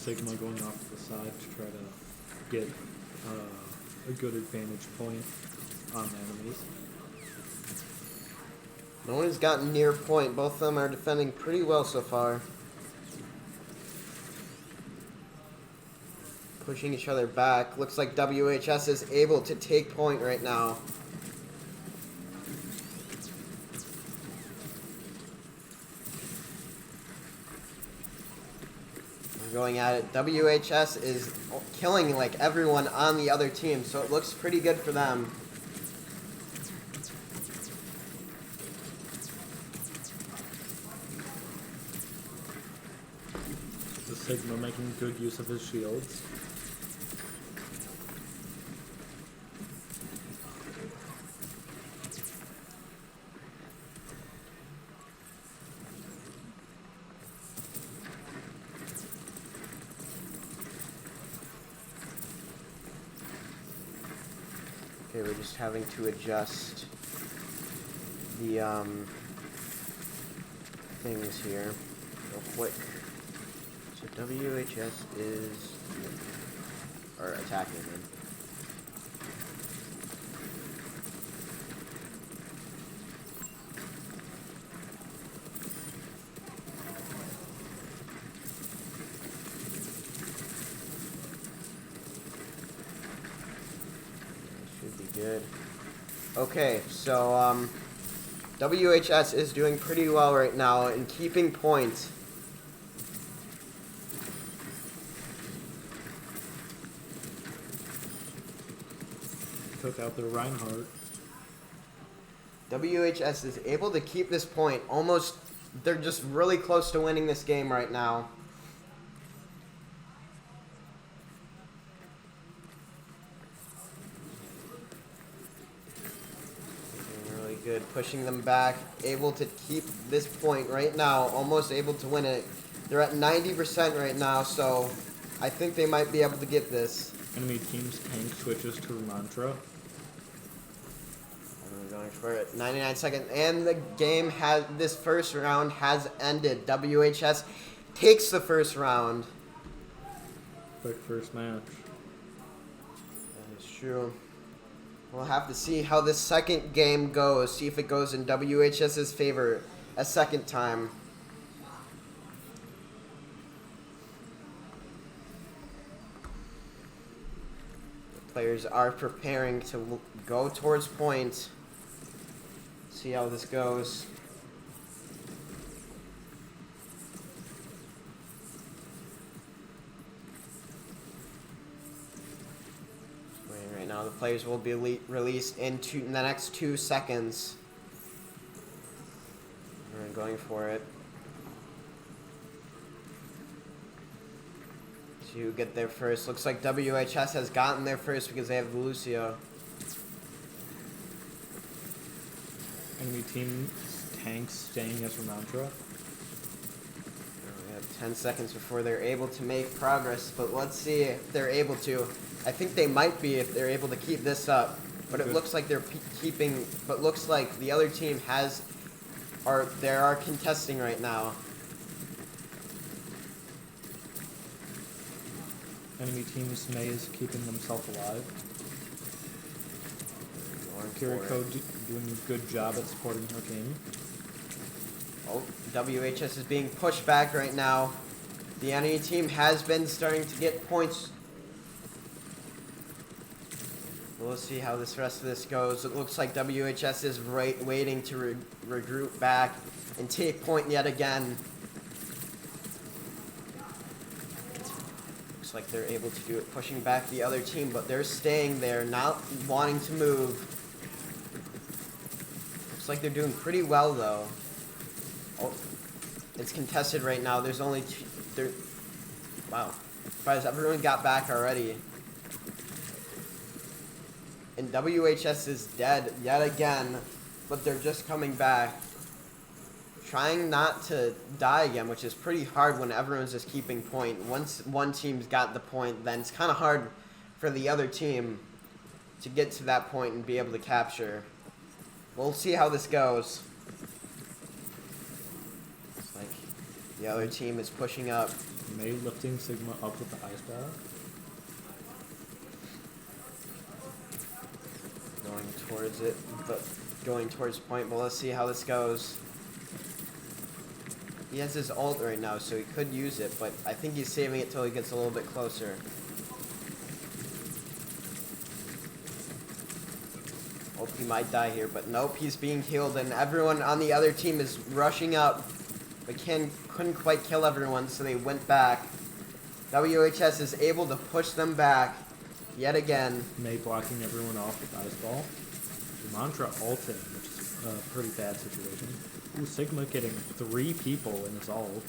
Sigma going off to the side to try to get a good advantage point on the enemies. No one's gotten near point. Both of them are defending pretty well so far. Pushing each other back. Looks like WHS is able to take point right now. We're going at it. WHS is killing like everyone on the other team, so it looks pretty good for them. The Sigma making good use of his shields. Okay, we're just having to adjust the things here real quick. So WHS is attacking him. Should be good. Okay, so WHS is doing pretty well right now in keeping points. Took out their Reinhardt. WHS is able to keep this point. Almost, they're just really close to winning this game right now. Doing really good, pushing them back. Able to keep this point right now. Almost able to win it. They're at 90% right now, so I think they might be able to get this. Enemy team's tank switches to Mantra. Going for it. 99 seconds, and the game has, this first round has ended. WHS takes the first round. Quick first match. That is true. We'll have to see how this second game goes. See if it goes in WHS's favor a second time. The players are preparing to go towards point. See how this goes. Right now, the players will be released in the next 2 seconds. We're going for it. To get there first. Looks like WHS has gotten there first because they have the Lucio. Enemy team's tanks staying as Mantra. We have 10 seconds before they're able to make progress, but let's see if they're able to. I think they might be if they're able to keep this up, but it looks like they're keeping, but looks like the other team they are contesting right now. Enemy team's May is keeping themselves alive. Kiriko doing a good job at supporting her team. Oh, WHS is being pushed back right now. The enemy team has been starting to get points. We'll see how this rest of this goes. It looks like WHS is waiting to regroup back and take point yet again. Looks like they're able to do it, pushing back the other team, but they're staying there, not wanting to move. Looks like they're doing pretty well, though. Oh, it's contested right now. There's only two. Wow. Surprised everyone got back already. And WHS is dead yet again, but they're just coming back. Trying not to die again, which is pretty hard when everyone's just keeping point. Once one team's got the point, then it's kind of hard for the other team to get to that point and be able to capture. We'll see how this goes. It's like The other team is pushing up. May lifting Sigma up with the ice ball. Going towards it, but going towards point. But let's see how this goes. He has his ult right now, so he could use it, but I think he's saving it till he gets a little bit closer. Hope he might die here, but nope, he's being killed, and everyone on the other team is rushing up, but couldn't quite kill everyone, so they went back. WHS is able to push them back yet again. May blocking everyone off with ice ball. Mantra ulting, which is a pretty bad situation. Ooh, Sigma getting 3 people in his ult.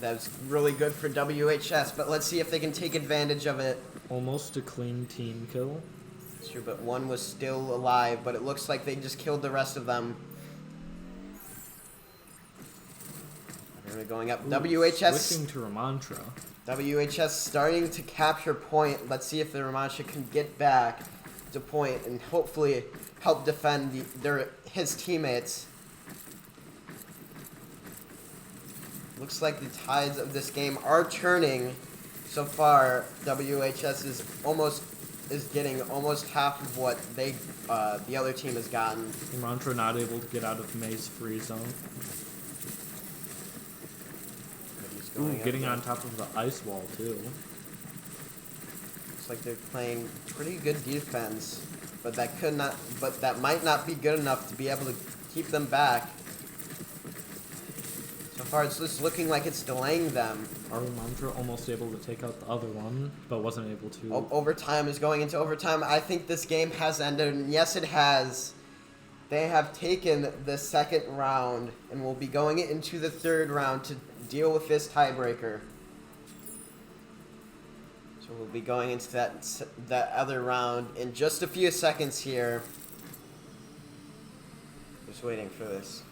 That's really good for WHS, but let's see if they can take advantage of it. Almost a clean team kill. Sure, but one was still alive, but it looks like they just killed the rest of them. They're going up. Ooh, WHS switching to Ramantra. WHS starting to capture point. Let's see if the Ramantra can get back to point and hopefully help defend his teammates. Looks like the tides of this game are turning. So far, WHS is getting almost half of what the other team has gotten. Mantra not able to get out of May's free zone. Ooh, getting on top of the ice wall too. Looks like they're playing pretty good defense, but that might not be good enough to be able to keep them back. So far, it's just looking like it's delaying them. Our Mantra almost able to take out the other one, but wasn't able to. Overtime is going into overtime. I think this game has ended, and yes, it has. They have taken the second round and will be going into the third round to deal with this tiebreaker. So we'll be going into that other round in just a few seconds here. Just waiting for this.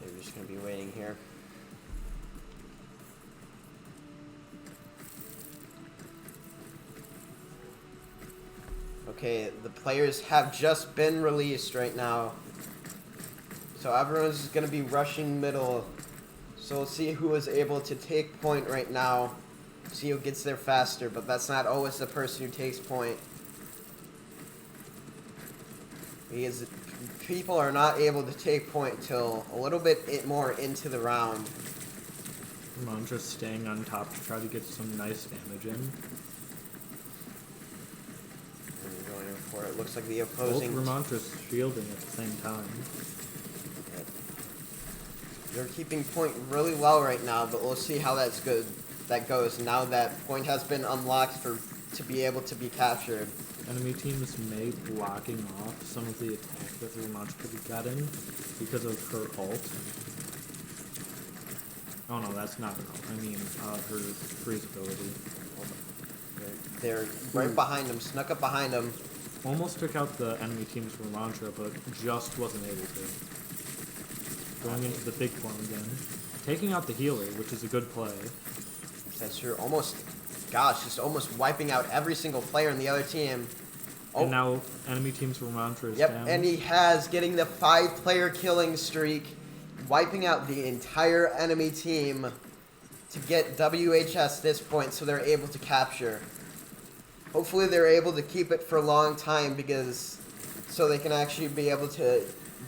We're just going to be waiting here. Okay, the players have just been released right now. So everyone's going to be rushing middle. So we'll see who is able to take point right now. See who gets there faster, but that's not always the person who takes point. Because people are not able to take point till a little bit more into the round. Mantra staying on top to try to get some nice damage in. It looks like the opposing... Both Ramantra's shielding at the same time. They're keeping point really well right now, but we'll see how that goes now that point has been unlocked to be able to be captured. Enemy teams may blocking off some of the attack that the Ramantra could have gotten because of her ult. Oh no, that's not her ult. I mean, her freeze ability. They're right behind him, snuck up behind him. Almost took out the enemy team's Ramantra, but just wasn't able to. Going into the big form again. Taking out the healer, which is a good play. That's true. Just almost wiping out every single player in the other team. And now enemy team's Ramantra is down. And he has getting the 5-player killing streak, wiping out the entire enemy team to get WHS this point so they're able to capture. Hopefully they're able to keep it for a long time so they can actually be able to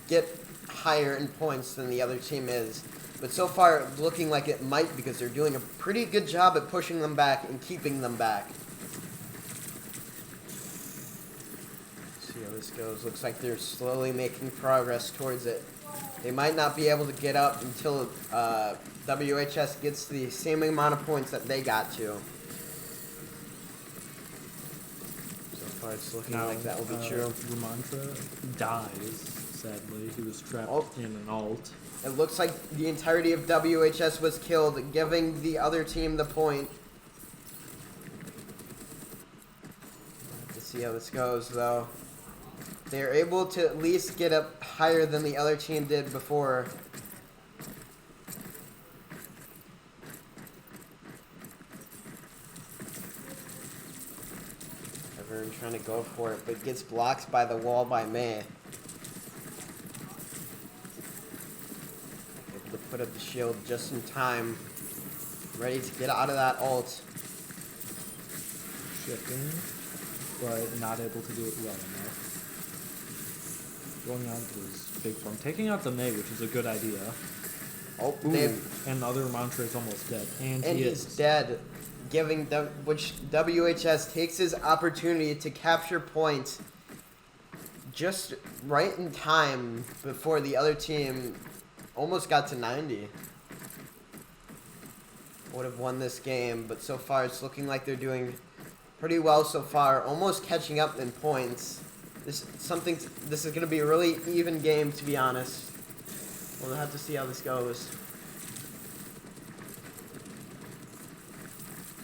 get higher in points than the other team is. But so far it's looking like it might because they're doing a pretty good job at pushing them back and keeping them back. Let's see how this goes. Looks like they're slowly making progress towards it. They might not be able to get up until WHS gets the same amount of points that they got to. It's looking like that will be true. Ramantra dies, sadly. He was trapped in an ult. It looks like the entirety of WHS was killed, giving the other team the point. Let's see how this goes, though. They're able to at least get up higher than the other team did before. Everyone trying to go for it, but gets blocked by the wall by May. Able to put up the shield just in time. Ready to get out of that ult. Shifting, but not able to do it well enough. Going on to his big form. Taking out the May, which is a good idea. Oh, and the other Mantra is almost dead. And he's dead. Which WHS takes his opportunity to capture points just right in time before the other team almost got to 90. Would have won this game, but so far it's looking like they're doing pretty well so far, almost catching up in points. This is going to be a really even game, to be honest. We'll have to see how this goes.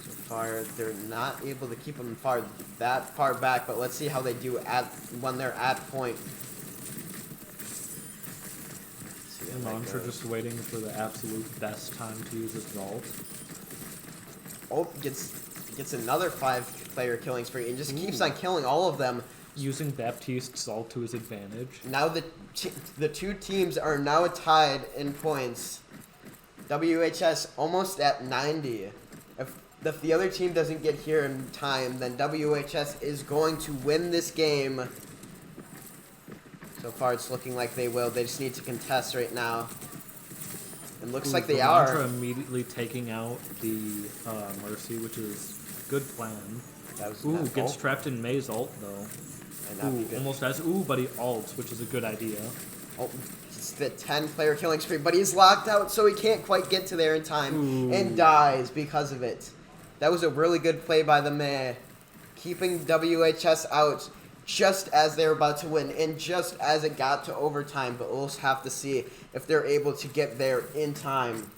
So far, they're not able to keep them that far back, but let's see how they do when they're at point. Mantra just waiting for the absolute best time to use his vault. Oh, gets another 5-player killing spree and just keeps on killing all of them. Using Baptiste's ult to his advantage. Now the two teams are now tied in points. WHS almost at 90. If the other team doesn't get here in time, then WHS is going to win this game. So far, it's looking like they will. They just need to contest right now. It looks like they are. Mantra immediately taking out the Mercy, which is good plan. Gets trapped in May's ult, though. Almost has. But he ults, which is a good idea. Oh, it's the 10-player killing spree, but he's locked out, so he can't quite get to there in time. And dies because of it. That was a really good play by the May. Keeping WHS out just as they were about to win, and just as it got to overtime, but we'll have to see if they're able to get there in time.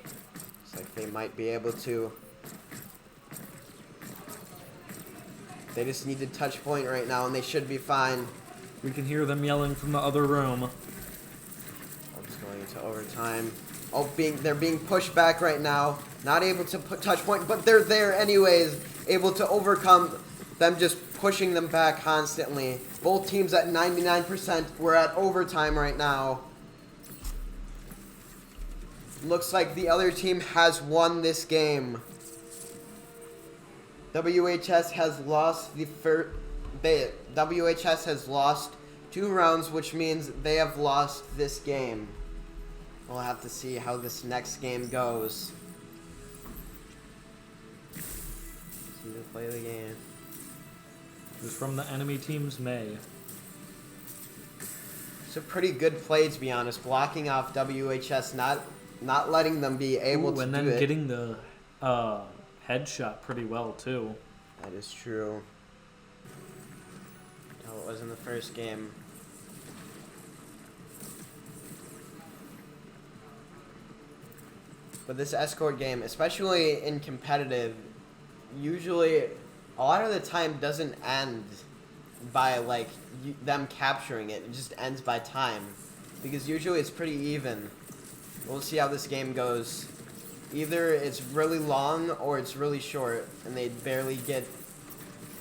Looks like they might be able to. They just need to touch point right now, and they should be fine. We can hear them yelling from the other room. Just going into overtime. They're being pushed back right now. Not able to touch point, but they're there anyways. Able to overcome them just pushing them back constantly. Both teams at 99%. We're at overtime right now. Looks like the other team has won this game. WHS has lost WHS has lost 2 rounds, which means they have lost this game. We'll have to see how this next game goes. See the play of the game. It's from the enemy team's May. It's a pretty good play, to be honest. Blocking off WHS, not letting them be able to do it. And then getting the headshot pretty well, too. That is true. How it was in the first game. But this escort game, especially in competitive, usually a lot of the time doesn't end by like them capturing it. It just ends by time, because usually it's pretty even. We'll see how this game goes. Either it's really long or it's really short, and they barely get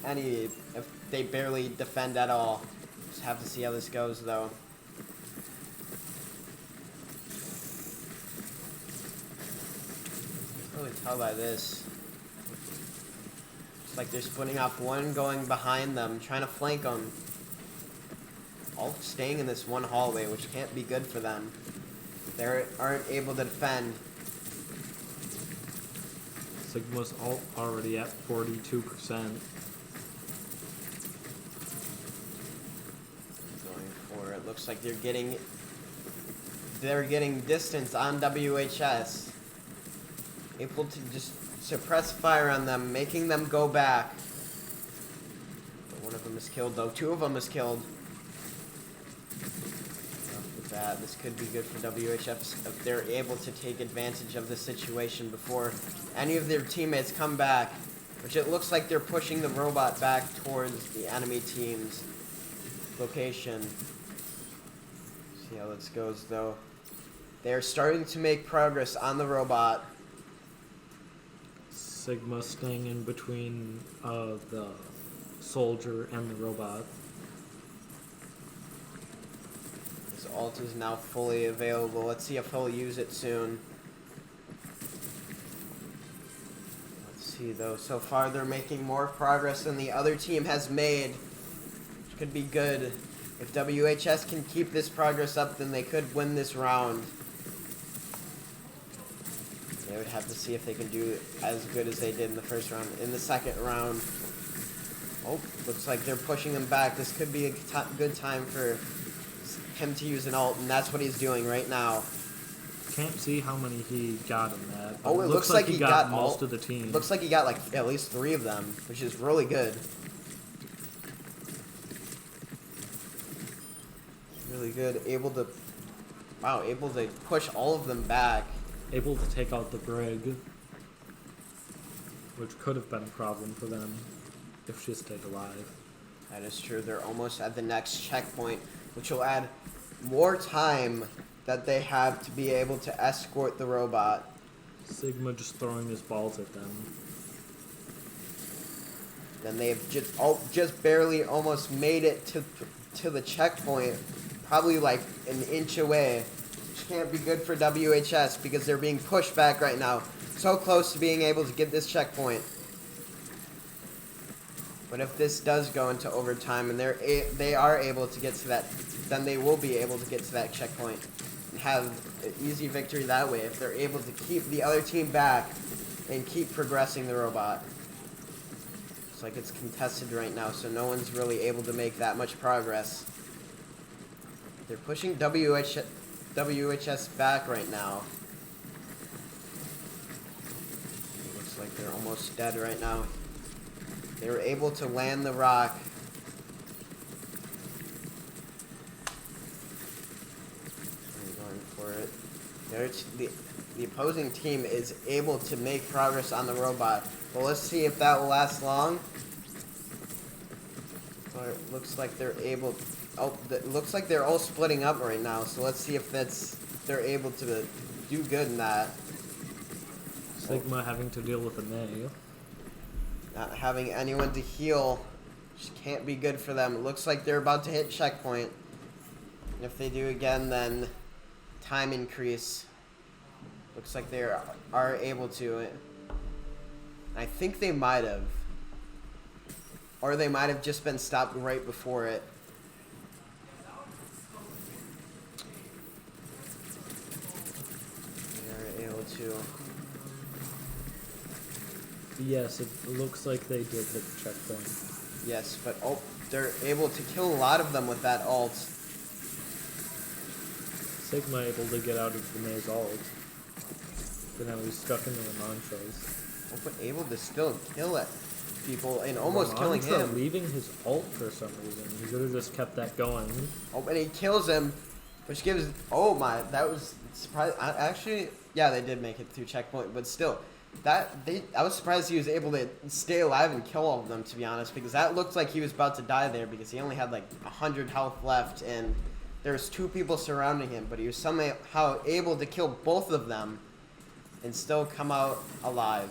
any. If they barely defend at all. Just have to see how this goes, though. Really tell by this. It's like they're splitting off, one going behind them, trying to flank them. All staying in this one hallway, which can't be good for them. They aren't able to defend. Sigma's ult already at 42%. Going for it. Looks like they're getting distance on WHS. Able to just suppress fire on them, making them go back. But one of them is killed, though. 2 of them is killed. With that, this could be good for WHF if they're able to take advantage of the situation before any of their teammates come back. Which it looks like they're pushing the robot back towards the enemy team's location. See how this goes, though. They're starting to make progress on the robot. Sigma staying in between the soldier and the robot. His ult is now fully available. Let's see if he'll use it soon. Let's see though. So far they're making more progress than the other team has made. Which could be good. If WHS can keep this progress up, then they could win this round. They would have to see if they can do as good as they did in the first round. In the second round, oh, looks like they're pushing him back. This could be a good time for him to use an ult, and that's what he's doing right now. Can't see how many he got in that. Oh, it looks like he got most of the team. Looks like he got like at least 3 of them, which is really good. Really good. Able to push all of them back. Able to take out the Brig, which could have been a problem for them if she stayed alive. That is true. They're almost at the next checkpoint, which will add more time that they have to be able to escort the robot. Sigma just throwing his balls at them. Then they've just barely almost made it to the checkpoint, probably like an inch away. Which can't be good for WHS because they're being pushed back right now. So close to being able to get this checkpoint. But if this does go into overtime and they are able to get to that, then they will be able to get to that checkpoint and have an easy victory that way if they're able to keep the other team back and keep progressing the robot. Looks like it's contested right now, so no one's really able to make that much progress. They're pushing WHS back right now. It looks like they're almost dead right now. They were able to land the rock. I'm going for it. The opposing team is able to make progress on the robot. Well, let's see if that will last long. But it looks like they're able. Oh, it looks like they're all splitting up right now. So let's see if they're able to do good in that. Sigma having to deal with a May. Not having anyone to heal just can't be good for them. It looks like they're about to hit checkpoint. And if they do again, then time increase. Looks like they are able to. I think they might have. Or they might have just been stopped right before it. They are able to. Yes, it looks like they did hit the checkpoint. Yes, but oh, they're able to kill a lot of them with that ult. Sigma able to get out of the May's ult. But now he's stuck in the Ramantras. Oh, but able to still kill it. People and almost killing him. Leaving his ult for some reason. He could have just kept that going. Oh, and he kills him, which gives. Oh my, that was surprising. Actually, yeah, they did make it through checkpoint, but still, I was surprised he was able to stay alive and kill all of them. To be honest, because that looked like he was about to die there because he only had like 100 health left and there was 2 people surrounding him, but he was somehow able to kill both of them and still come out alive.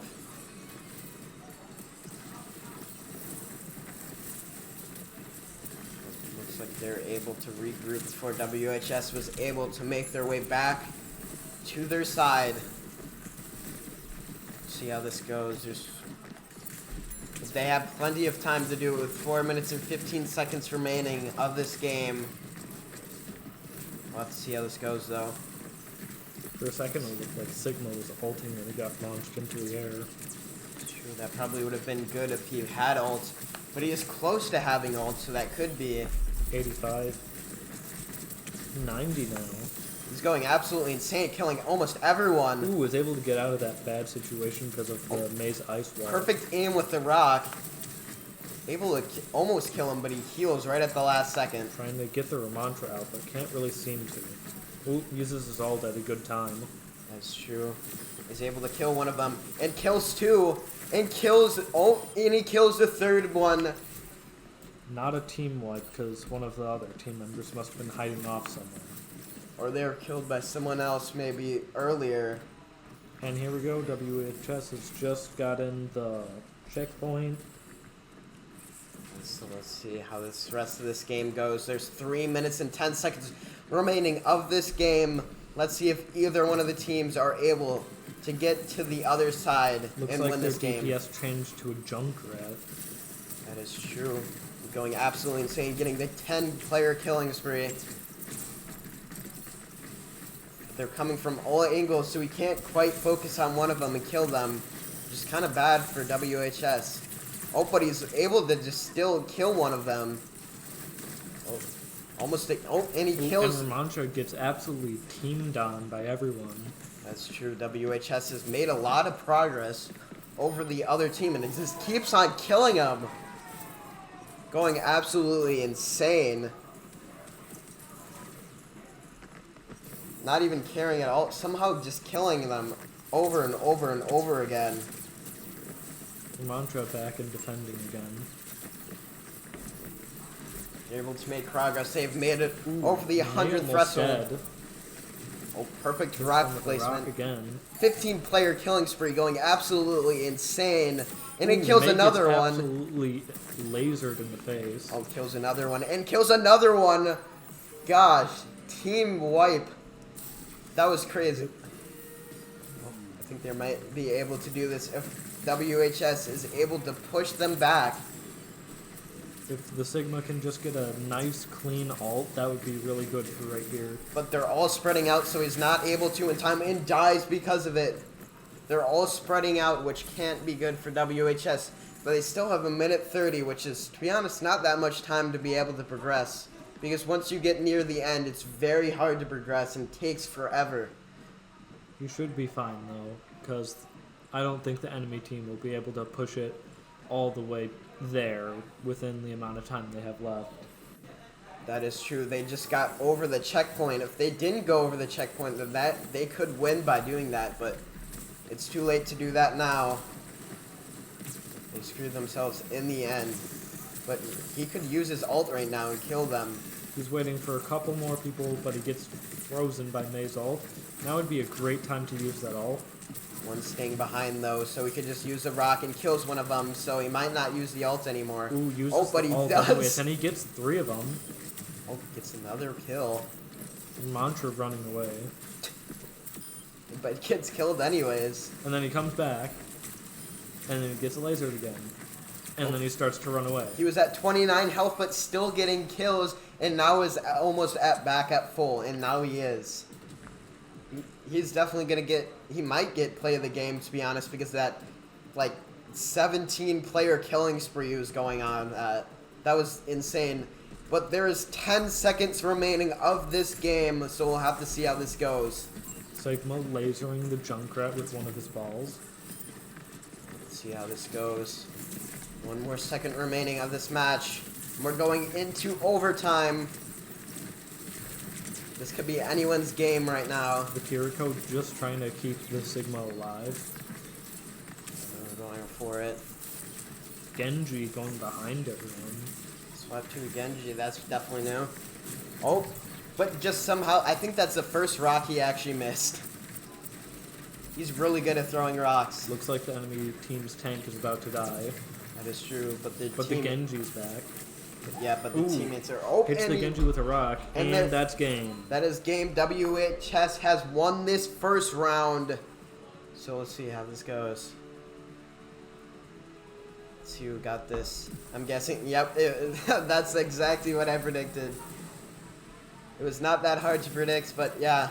Looks like they're able to regroup before WHS was able to make their way back to their side. See how this goes. They have plenty of time to do it with 4 minutes and 15 seconds remaining of this game. We'll have to see how this goes, though. For a second, it looked like Sigma was ulting and he got launched into the air. True, that probably would have been good if he had ult. But he is close to having ult, so that could be... 85. 90 now. He's going absolutely insane, killing almost everyone. Ooh, was able to get out of that bad situation because of the Maze Ice Wall. Perfect aim with the rock. Able to almost kill him, but he heals right at the last second. Trying to get the Ramantra out, but can't really seem to. Ooh, uses his ult at a good time. That's true. He's able to kill one of them, and kills 2, and kills, and he kills the 3rd one. Not a team wipe, because one of the other team members must have been hiding off somewhere. Or they were killed by someone else maybe earlier. And here we go, WHS has just gotten the checkpoint. So let's see how this rest of this game goes. There's 3 minutes and 10 seconds remaining of this game. Let's see if either one of the teams are able to get to the other side and win this game. Looks like their DPS changed to a Junkrat. That is true. Going absolutely insane, getting the 10-player killing spree. They're coming from all angles, so we can't quite focus on one of them and kill them. Which is kind of bad for WHS. Oh, but he's able to just still kill one of them. Oh, almost. And he kills. And Ramantra gets absolutely teamed on by everyone. That's true. WHS has made a lot of progress over the other team, and it just keeps on killing them. Going absolutely insane. Not even caring at all. Somehow just killing them over and over and over again. Mantra back and defending again. They're able to make progress. They've made it over the 100 threshold. Dead. Oh, perfect rock placement. Rock again. 15-player killing spree going absolutely insane. And it kills another one. Absolutely lasered in the face. Oh, kills another one. And kills another one. Gosh. Team wipe. That was crazy. Oh, I think they might be able to do this if WHS is able to push them back. If the Sigma can just get a nice, clean ult, that would be really good for right here. But they're all spreading out, so he's not able to in time and dies because of it. They're all spreading out, which can't be good for WHS. But they still have 1:30, which is, to be honest, not that much time to be able to progress. Because once you get near the end, it's very hard to progress and takes forever. You should be fine, though, because I don't think the enemy team will be able to push it all the way there within the amount of time they have left. That is true. They just got over the checkpoint. If they didn't go over the checkpoint, then they could win by doing that, but it's too late to do that now. They screwed themselves in the end. But he could use his ult right now and kill them. He's waiting for a couple more people, but he gets frozen by May's ult. Now would be a great time to use that ult. One staying behind, though, so he could just use the rock and kills one of them, so he might not use the ult anymore. Ooh, uses but he the ult does. anyways, and he gets 3 of them. Oh, gets another kill. Mantra running away. But gets killed anyways. And then he comes back, and then he gets lasered again. And then he starts to run away. He was at 29 health, but still getting kills, and now is almost back at full, and now he is. He's definitely going to get, he might get play of the game, to be honest, because that, 17-player killing spree was going on. That was insane. But there is 10 seconds remaining of this game, so we'll have to see how this goes. Sigma lasering the Junkrat with one of his balls. Let's see how this goes. 1 more second remaining of this match. We're going into overtime. This could be anyone's game right now. The Kiriko just trying to keep the Sigma alive. We're going for it. Genji going behind everyone. Swept to Genji, that's definitely new. Oh, but just somehow, I think that's the first rock he actually missed. He's really good at throwing rocks. Looks like the enemy team's tank is about to die. That is true, but the Genji's back. Yeah, but the teammates are open. Hits the Genji with a rock, and that's game. That is game. WHS has won this first round. So let's see how this goes. Let's see who got this. I'm guessing, yep, that's exactly what I predicted. It was not that hard to predict, but yeah.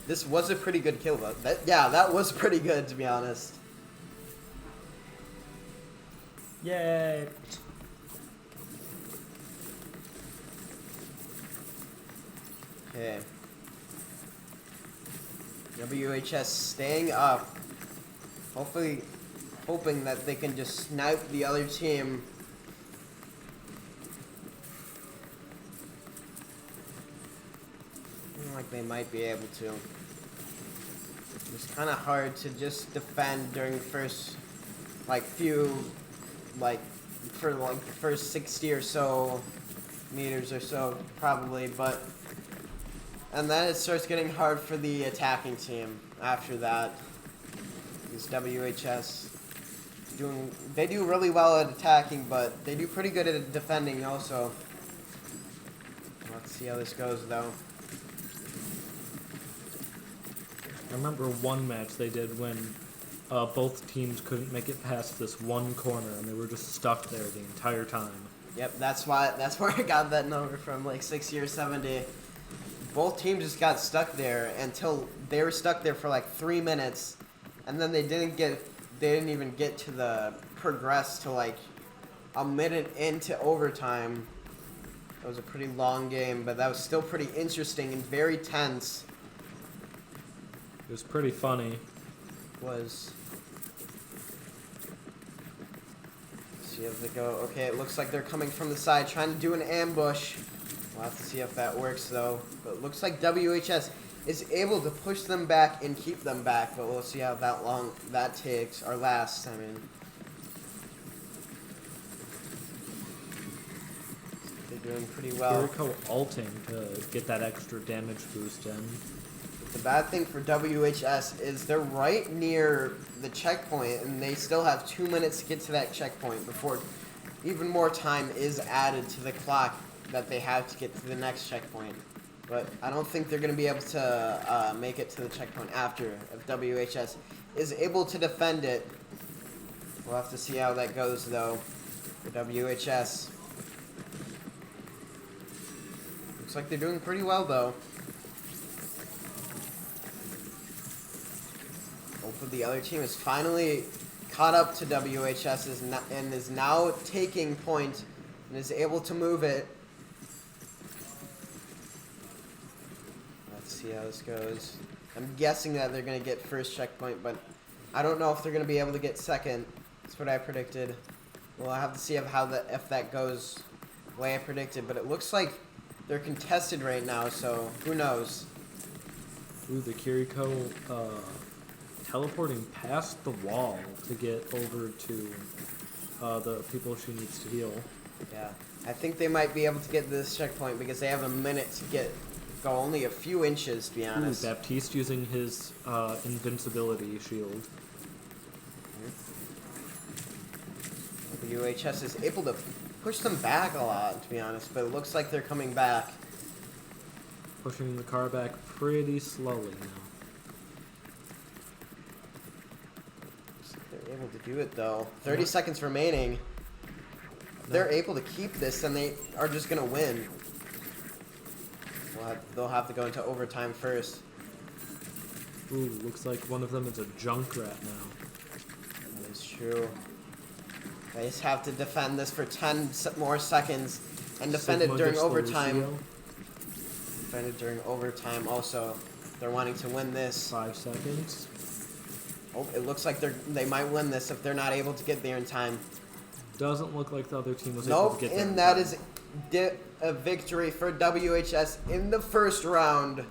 This was a pretty good kill, though. That was pretty good, to be honest. Yay! Okay. WHS staying up. Hopefully, hoping that they can just snipe the other team. Like they might be able to. It's kind of hard to just defend during the first, first 60 or so meters or so, probably, but, and then it starts getting hard for the attacking team after that, because WHS They do really well at attacking, but they do pretty good at defending also. Let's see how this goes though. I remember one match they did when both teams couldn't make it past this one corner, and they were just stuck there the entire time. Yep, that's where I got that number from, like 60 or 70. Both teams just got stuck there until they were stuck there for like 3 minutes, and then they didn't even get to the progress to like a minute into overtime. It was a pretty long game, but that was still pretty interesting and very tense. It was pretty funny. Was. Let's see if they go. Okay, it looks like they're coming from the side, trying to do an ambush. We'll have to see if that works though. But it looks like WHS is able to push them back and keep them back. But we'll see how long that takes or lasts. I mean, they're doing pretty well. Jericho ulting to get that extra damage boost in. The bad thing for WHS is they're right near the checkpoint, and they still have 2 minutes to get to that checkpoint before even more time is added to the clock that they have to get to the next checkpoint. But I don't think they're going to be able to make it to the checkpoint after if WHS is able to defend it. We'll have to see how that goes, though, for WHS. Looks like they're doing pretty well, though. Hopefully the other team is finally caught up to WHS and is now taking point and is able to move it. Let's see how this goes. I'm guessing that they're going to get first checkpoint, but I don't know if they're going to be able to get second. That's what I predicted. We'll have to see if that goes the way I predicted, but it looks like they're contested right now, so who knows. Ooh, the Kiriko teleporting past the wall to get over to the people she needs to heal. Yeah, I think they might be able to get this checkpoint because they have a minute to go only a few inches, to be honest. Ooh, Baptiste using his invincibility shield. WHS is able to push them back a lot, to be honest, but it looks like they're coming back. Pushing the car back pretty slowly now. They're able to do it, though. 30 seconds remaining. They're able to keep this, and they are just going to win. They'll have to go into overtime first. Ooh, looks like one of them is a Junkrat now. That is true. They just have to defend this for 10 more seconds and defend it during overtime. Defend it during overtime also. They're wanting to win this. 5 seconds. Oh, it looks like they might win this if they're not able to get there in time. Doesn't look like the other team was able to get there. And that is a victory for WHS in the first round.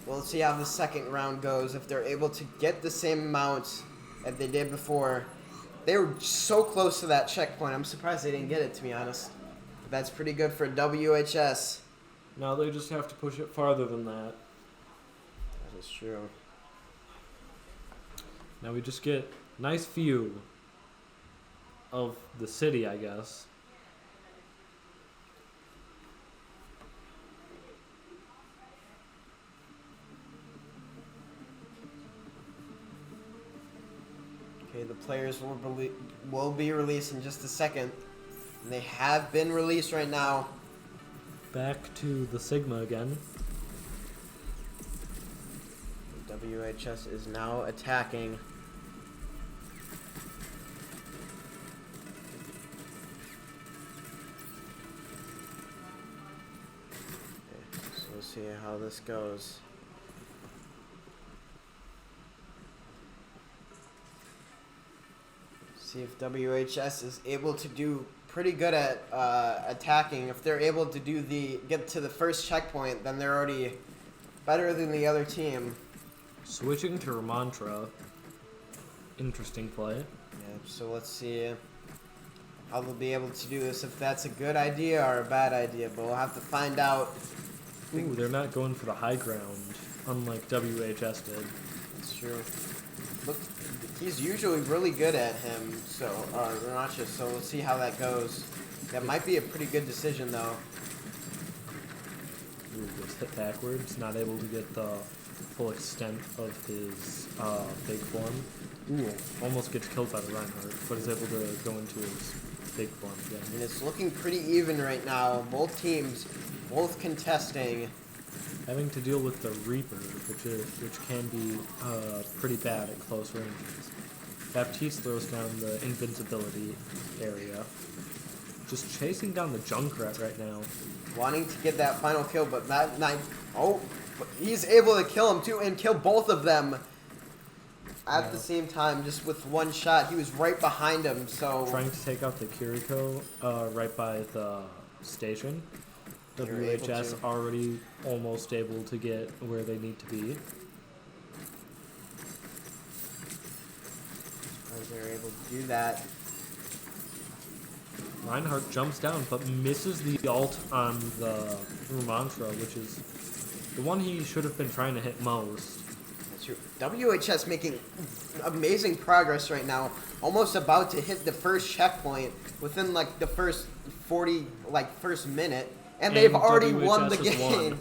We'll see how the second round goes. If they're able to get the same amount that they did before. They were so close to that checkpoint. I'm surprised they didn't get it, to be honest. But that's pretty good for WHS. Now they just have to push it farther than that. That is true. Now we just get a nice view of the city, I guess. Okay, the players will be released in just a second. And they have been released right now. Back to the Sigma again. WHS is now attacking. Okay, so we'll see how this goes. See if WHS is able to do pretty good at attacking. If they're able to get to the first checkpoint, then they're already better than the other team. Switching to Ramantra. Interesting play. Yeah, so let's see how they'll be able to do this, if that's a good idea or a bad idea, but we'll have to find out. Ooh, they're not going for the high ground, unlike WHS did. That's true. Look, he's usually really good at him, so, Renacha, so we'll see how that goes. That might be a pretty good decision, though. Ooh, gets hit backwards, not able to get the full extent of his big form. Ooh, almost gets killed by the Reinhardt, but is able to go into his big form again. And it's looking pretty even right now. Both teams, both contesting. Having to deal with the Reaper, which can be pretty bad at close ranges. Baptiste throws down the invincibility area. Just chasing down the Junkrat right now. Wanting to get that final kill, but but he's able to kill him too and kill both of them at the same time, just with one shot. He was right behind him, so... Trying to take out the Kiriko right by the station. WHS already almost able to get where they need to be. As they're able to do that. Reinhardt jumps down, but misses the ult on the Rumantra, which is the one he should have been trying to hit most. That's true. WHS making amazing progress right now. Almost about to hit the first checkpoint within like the first first minute. And they've already won the game.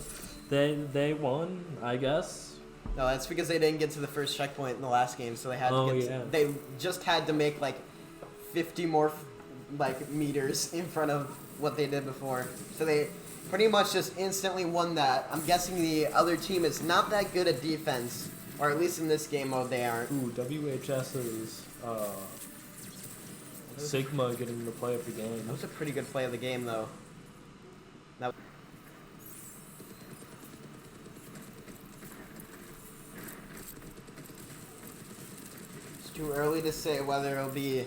They won, I guess. No, that's because they didn't get to the first checkpoint in the last game, so they had to get they just had to make like 50 more meters in front of what they did before. So they pretty much just instantly won that. I'm guessing the other team is not that good at defense, or at least in this game mode they aren't. Ooh, WHS is Sigma getting the play of the game. That was a pretty good play of the game though. Too early to say whether it'll be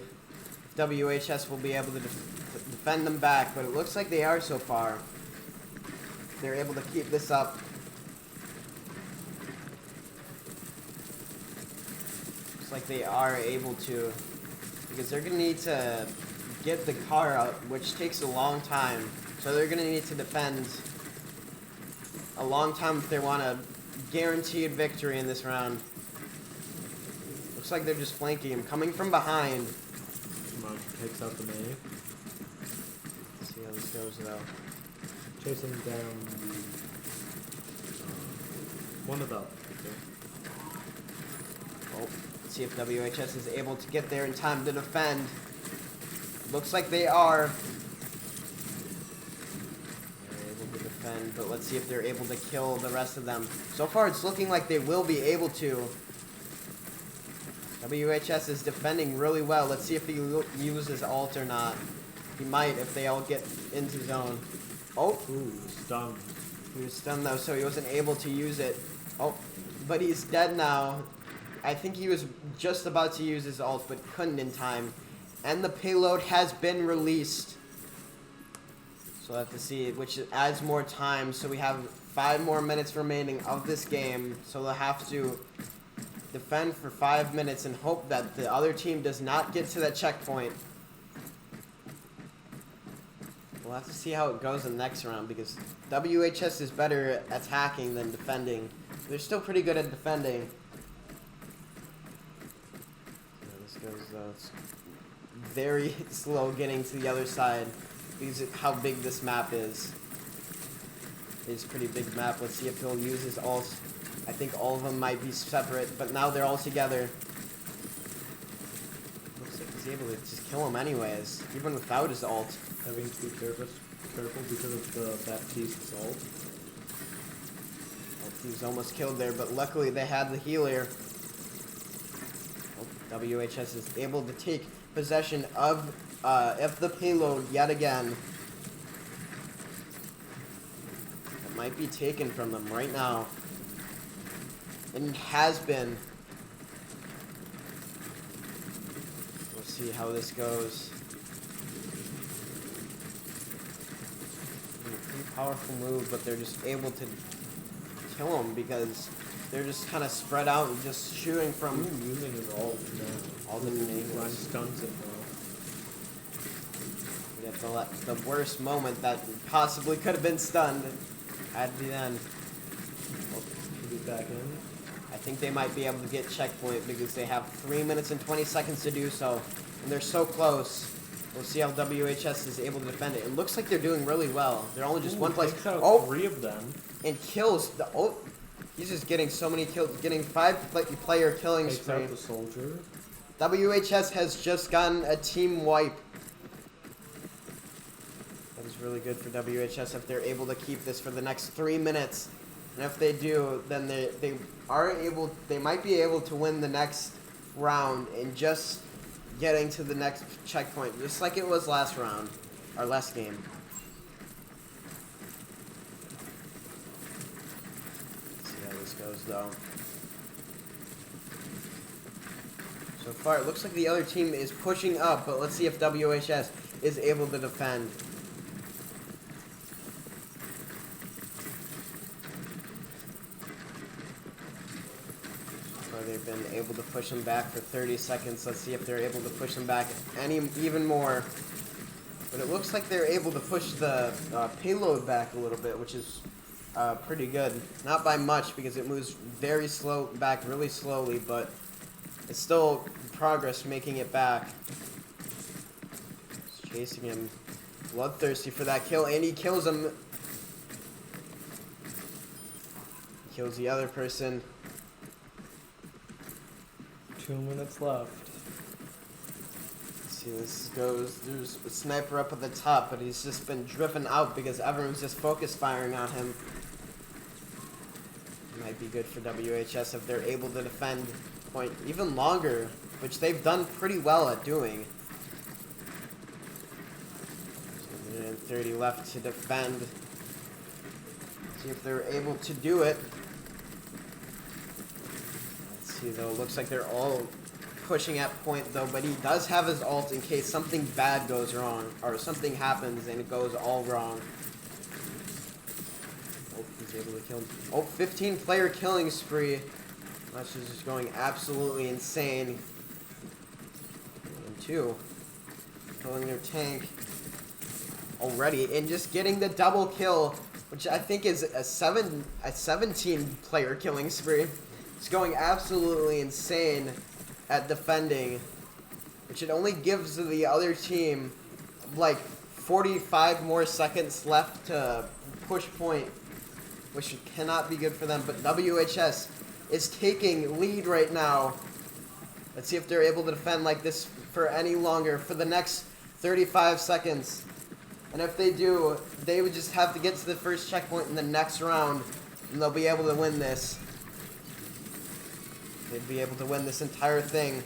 WHS will be able to defend them back, but it looks like they are so far. They're able to keep this up. Looks like they are able to, because they're going to need to get the car out, which takes a long time. So they're going to need to defend a long time if they want a guaranteed victory in this round. Looks like they're just flanking him, coming from behind. Takes out the May. Let's see how this goes, though. Chasing down one of them. Oh, let's see if WHS is able to get there in time to defend. Looks like they are. They're able to defend, but let's see if they're able to kill the rest of them. So far, it's looking like they will be able to. WHS is defending really well. Let's see if he uses ult or not. He might if they all get into zone. Oh, ooh, stunned. He was stunned though, so he wasn't able to use it. Oh, but he's dead now. I think he was just about to use his ult, but couldn't in time. And the payload has been released. So we'll have to see, which adds more time. So we have 5 more minutes remaining of this game. So they'll have to defend for 5 minutes and hope that the other team does not get to that checkpoint. We'll have to see how it goes in the next round because WHS is better at attacking than defending. They're still pretty good at defending. This goes it's very slow getting to the other side because of how big this map is. It's a pretty big map. Let's see if he'll use his ult. I think all of them might be separate, but now they're all together. Looks like he's able to just kill him anyways, even without his ult. Having to be careful because of the Baptiste's ult. He was almost killed there, but luckily they had the healer. WHS is able to take possession of the payload yet again. It might be taken from them right now. And it has been. We'll see how this goes. Pretty powerful move, but they're just able to kill him because they're just kind of spread out and just shooting from using his ult now. All different angles. Stuns it now. We get the worst moment that possibly could have been stunned at the end. Should be back in. I think they might be able to get checkpoint because they have 3 minutes and 20 seconds to do so. And they're so close. We'll see how WHS is able to defend it. It looks like they're doing really well. They're only just one place. Oh, 3 of them. And kills. He's just getting so many kills. Getting 5 player killing Takes spree. out the soldier. WHS has just gotten a team wipe. That is really good for WHS if they're able to keep this for the next 3 minutes. And if they do, then they might be able to win the next round in just getting to the next checkpoint, just like it was last round, our last game. Let's see how this goes, though. So far, it looks like the other team is pushing up, but let's see if WHS is able to defend. They've been able to push them back for 30 seconds. Let's see if they're able to push them back even more. But it looks like they're able to push the payload back a little bit, which is pretty good. Not by much because it moves very slow back, really slowly, but it's still progress making it back. Just chasing him, bloodthirsty for that kill, and he kills him. Kills the other person. 2 minutes left. Let's see, this goes. There's a sniper up at the top, but he's just been driven out because everyone's just focus firing on him. Might be good for WHS if they're able to defend point even longer, which they've done pretty well at doing. So 130 left to defend. See if they're able to do it. Though, looks like they're all pushing at point though, but he does have his ult in case something bad goes wrong or something happens and it goes all wrong. Oh, he's able to kill him. Oh, 15 player killing spree. That's just going absolutely insane. And 2 killing their tank already and just getting the double kill, which I think is a 17 player killing spree. It's going absolutely insane at defending, which it only gives the other team like 45 more seconds left to push point, which cannot be good for them. But WHS is taking lead right now. Let's see if they're able to defend like this for any longer for the next 35 seconds. And if they do, they would just have to get to the first checkpoint in the next round, and they'll be able to win this. They'd be able to win this entire thing.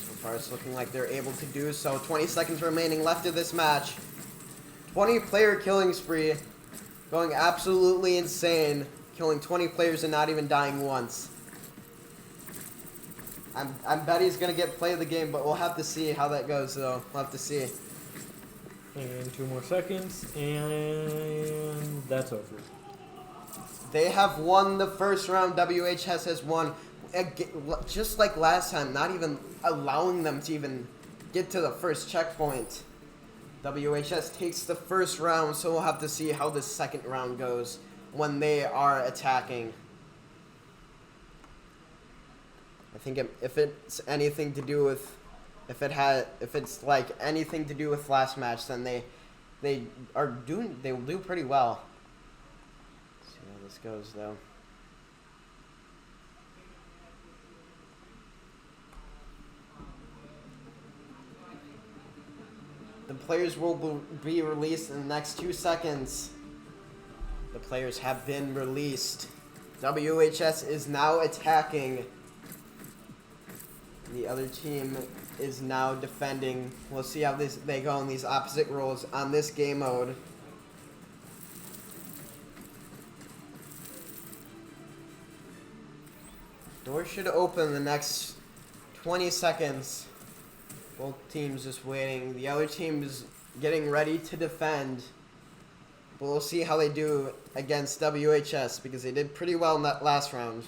So far, it's looking like they're able to do so. 20 seconds remaining left of this match. 20 player killing spree. Going absolutely insane. Killing 20 players and not even dying once. I bet he's going to get play of the game, but we'll have to see how that goes, though. We'll have to see. And 2 more seconds, and that's over. They have won the first round. WHS has won. Just like last time, not even allowing them to even get to the first checkpoint. WHS takes the first round, so we'll have to see how the second round goes when they are attacking. I think if it's anything to do with, if it's like anything to do with last match, then they will do pretty well. This goes though. The players will be released in the next 2 seconds. The players have been released. WHS is now attacking. The other team is now defending. We'll see how they go in these opposite roles on this game mode. Door should open in the next 20 seconds. Both teams just waiting. The other team is getting ready to defend. But we'll see how they do against WHS because they did pretty well in that last round.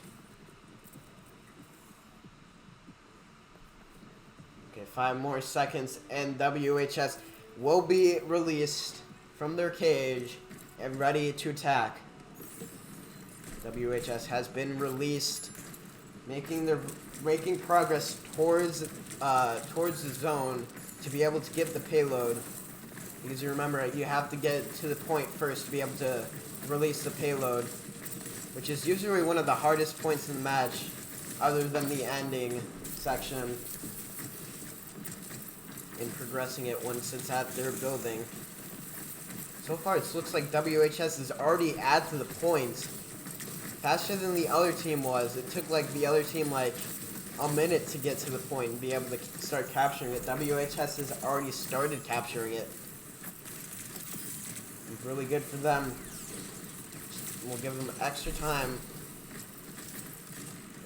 Okay, 5 more seconds and WHS will be released from their cage and ready to attack. WHS has been released, making progress towards the zone to be able to get the payload. Because you remember, you have to get to the point first to be able to release the payload, which is usually one of the hardest points in the match, other than the ending section, in progressing it once it's at their building. So far, it looks like WHS is already at the point, faster than the other team was. It took like the other team like a minute to get to the point and be able to start capturing it. WHS has already started capturing it. It's really good for them. We'll give them extra time.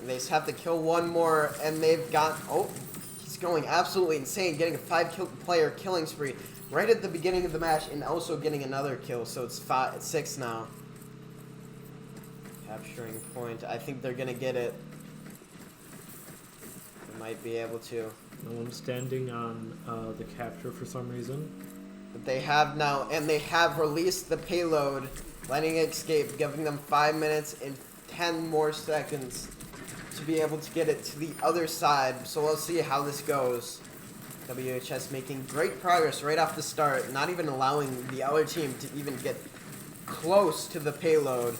And they just have to kill one more, and they've got... Oh, he's going absolutely insane, getting a 5-player killing spree right at the beginning of the match, and also getting another kill, so it's 6 now. Capturing point. I think they're going to get it. They might be able to. No one's standing on the capture for some reason. But they have now, and they have released the payload, letting it escape, giving them 5 minutes and 10 more seconds to be able to get it to the other side. So we'll see how this goes. WHS making great progress right off the start, not even allowing the other team to even get close to the payload.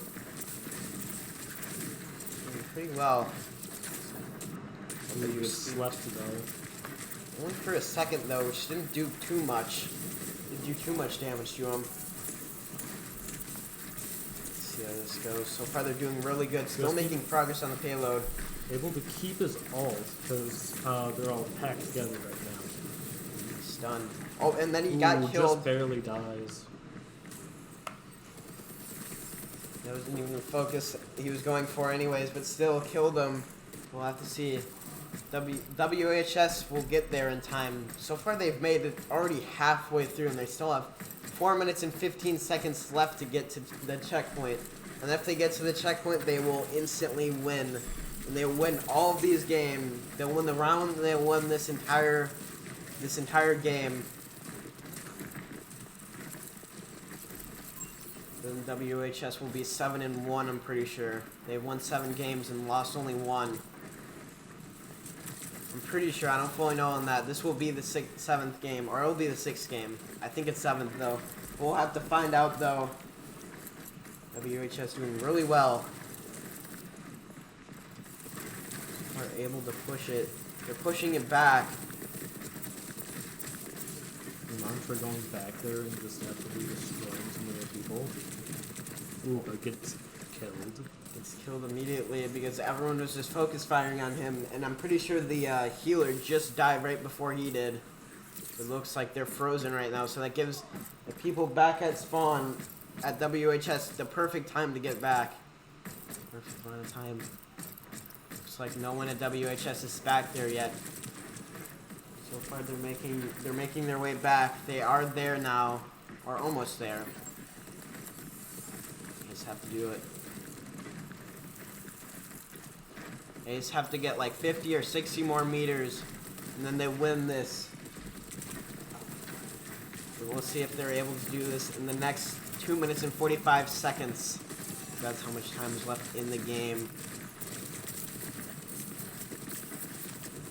Doing pretty well. You slept though. Only for a second though, which didn't do too much. Didn't do too much damage to him. Let's see how this goes. So far they're doing really good. Still making progress on the payload. Able to keep his ult because they're all packed together right now. Stunned. Oh, and then he got killed. Just barely dies. That wasn't even the focus he was going for anyways, but still killed him. We'll have to see. WHS will get there in time. So far they've made it already halfway through, and they still have 4 minutes and 15 seconds left to get to the checkpoint. And if they get to the checkpoint, they will instantly win. And they'll win all of these games. They'll win the round, and they'll win this entire game. Then WHS will be 7-1, I'm pretty sure. They've won 7 games and lost only 1. I'm pretty sure. I don't fully know on that. This will be the 7th game, or it'll be the 6th game. I think it's 7th, though. We'll have to find out, though. WHS doing really well. Are able to push it. They're pushing it back. Mantra going back there and just absolutely destroying some of the people. Ooh, but gets killed. Gets killed immediately because everyone was just focus firing on him, and I'm pretty sure the healer just died right before he did. It looks like they're frozen right now, so that gives the people back at spawn at WHS the perfect time to get back. Perfect amount of time. Looks like no one at WHS is back there yet. So far they're making their way back. They are there now, or almost there. They just have to do it. They just have to get like 50 or 60 more meters, and then they win this. So we'll see if they're able to do this in the next 2 minutes and 45 seconds. That's how much time is left in the game.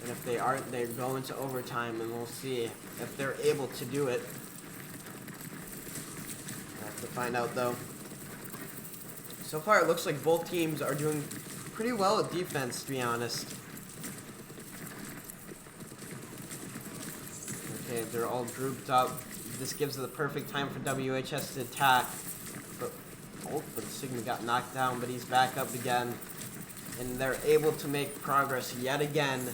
And if they aren't, they go into overtime, and we'll see if they're able to do it. We'll have to find out, though. So far, it looks like both teams are doing pretty well at defense, to be honest. Okay, they're all grouped up. This gives it the perfect time for WHS to attack. But Sigma got knocked down, but he's back up again. And they're able to make progress yet again.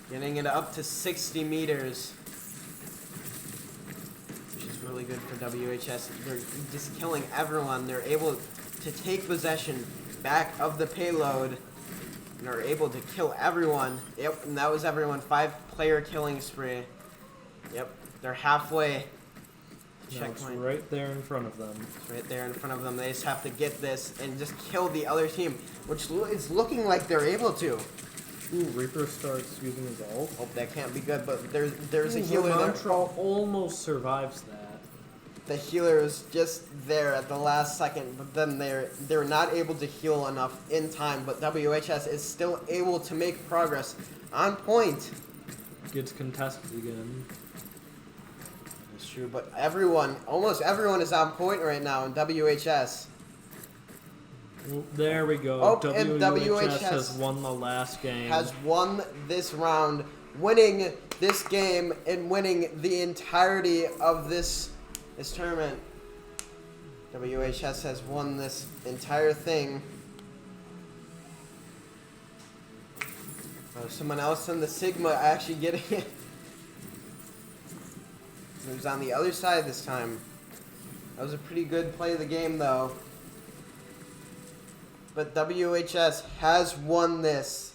Getting it up to 60 meters. Which is really good for WHS. They're just killing everyone. They're able to take possession back of the payload. And are able to kill everyone. Yep, and that was everyone. 5-player killing spree. Yep, they're halfway. Checkpoint. It's right there in front of them. It's right there in front of them. They just have to get this and just kill the other team, which is looking like they're able to. Ooh, Reaper starts using his ult. Oh, that can't be good, but there's a healer there. Mantra almost survives that. The healer was just there at the last second, but then they're not able to heal enough in time. But WHS is still able to make progress on point. Gets contested again. It's true, but almost everyone is on point right now in WHS. There we go. Oh, WHS, and WHS has won the last game. Has won this round, winning this game and winning the entirety of this tournament. WHS has won this entire thing. Oh, someone else in the Sigma actually getting it. Moves on the other side this time. That was a pretty good play of the game, though. But WHS has won this.